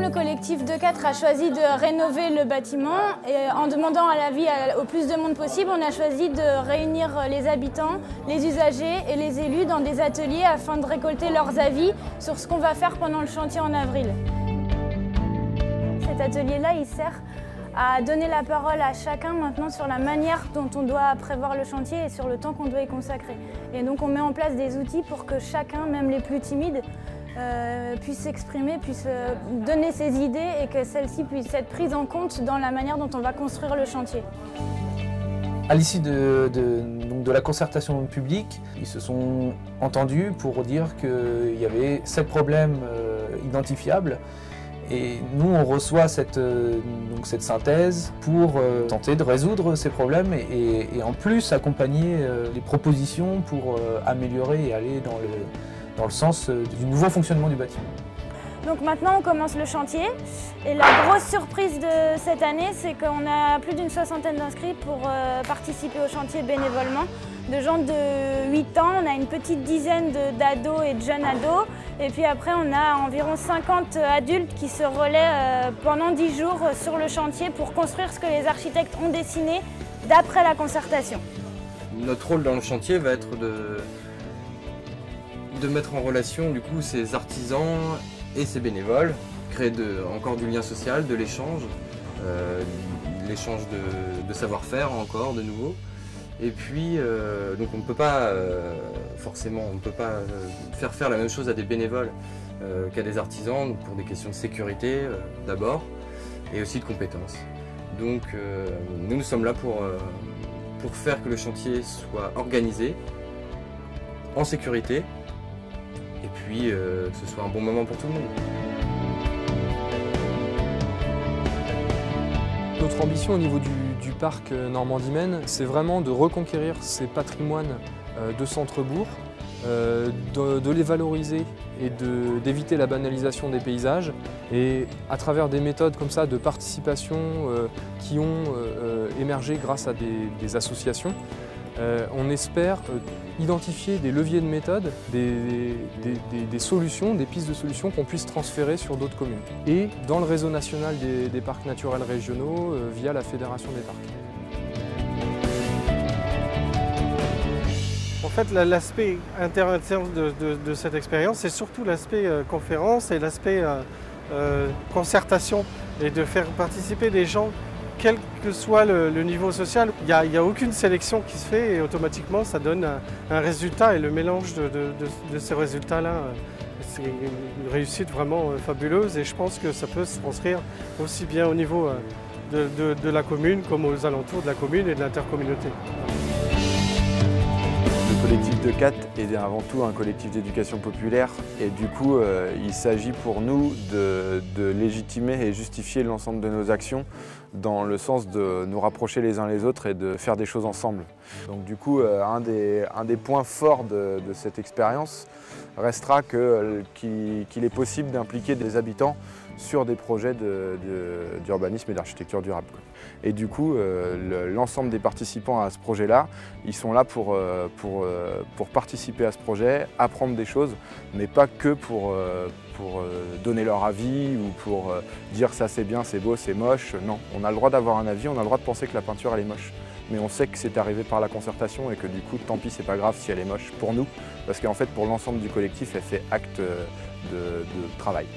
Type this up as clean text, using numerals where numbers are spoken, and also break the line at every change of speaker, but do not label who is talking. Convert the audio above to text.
le collectif de 4 a choisi de rénover le bâtiment et en demandant l'avis au plus de monde possible, on a choisi de réunir les habitants, les usagers et les élus dans des ateliers afin de récolter leurs avis sur ce qu'on va faire pendant le chantier en avril. Cet atelier-là, il sert à donner la parole à chacun maintenant sur la manière dont on doit prévoir le chantier et sur le temps qu'on doit y consacrer. Et donc on met en place des outils pour que chacun, même les plus timides, puisse s'exprimer, puisse donner ses idées et que celles-ci puissent être prises en compte dans la manière dont on va construire le chantier.
À l'issue de la concertation publique, ils se sont entendus pour dire qu'il y avait 7 problèmes identifiables. Et nous, on reçoit cette synthèse pour tenter de résoudre ces problèmes et en plus accompagner les propositions pour améliorer et aller dans le sens du nouveau fonctionnement du bâtiment.
Donc maintenant, on commence le chantier et la grosse surprise de cette année, c'est qu'on a plus d'une 60aine d'inscrits pour participer au chantier bénévolement. De gens de 8 ans, on a une petite dizaine d'ados et de jeunes ados. Et puis après, on a environ 50 adultes qui se relaient pendant 10 jours sur le chantier pour construire ce que les architectes ont dessiné d'après la concertation.
Notre rôle dans le chantier va être de mettre en relation du coup ces artisans et ces bénévoles, créer encore du lien social, de l'échange de savoir-faire encore de nouveau. Et puis, donc on ne peut pas faire la même chose à des bénévoles qu'à des artisans, pour des questions de sécurité d'abord, et aussi de compétences. Donc nous sommes là pour faire que le chantier soit organisé, en sécurité, et puis que ce soit un bon moment pour tout le monde.
Notre ambition au niveau du parc Normandie-Maine, c'est vraiment de reconquérir ces patrimoines de centre-bourg, de les valoriser et d'éviter la banalisation des paysages. Et à travers des méthodes comme ça de participation qui ont émergé grâce à des associations, on espère identifier des leviers de méthode, des solutions, des pistes de solutions qu'on puisse transférer sur d'autres communes. Et dans le réseau national des parcs naturels régionaux via la Fédération des parcs.
En fait, l'aspect intéressant de cette expérience, c'est surtout l'aspect conférence et l'aspect concertation et de faire participer des gens quel que soit le niveau social. Il n'y a aucune sélection qui se fait et automatiquement ça donne un résultat et le mélange de ces résultats-là, c'est une réussite vraiment fabuleuse et je pense que ça peut se transcrire aussi bien au niveau de la commune comme aux alentours de la commune et de l'intercommunauté.
Le collectif de 4 est avant tout un collectif d'éducation populaire et du coup il s'agit pour nous de légitimer et justifier l'ensemble de nos actions dans le sens de nous rapprocher les uns les autres et de faire des choses ensemble. Donc du coup un des points forts de cette expérience restera qu'il est possible d'impliquer des habitants sur des projets d'urbanisme et d'architecture durable. Et du coup, l'ensemble des participants à ce projet-là, ils sont là pour participer à ce projet, apprendre des choses, mais pas que pour donner leur avis ou pour dire ça c'est bien, c'est beau, c'est moche. Non, on a le droit d'avoir un avis, on a le droit de penser que la peinture elle est moche. Mais on sait que c'est arrivé par la concertation et que du coup, tant pis, c'est pas grave si elle est moche pour nous, parce qu'en fait, pour l'ensemble du collectif, elle fait acte de travail.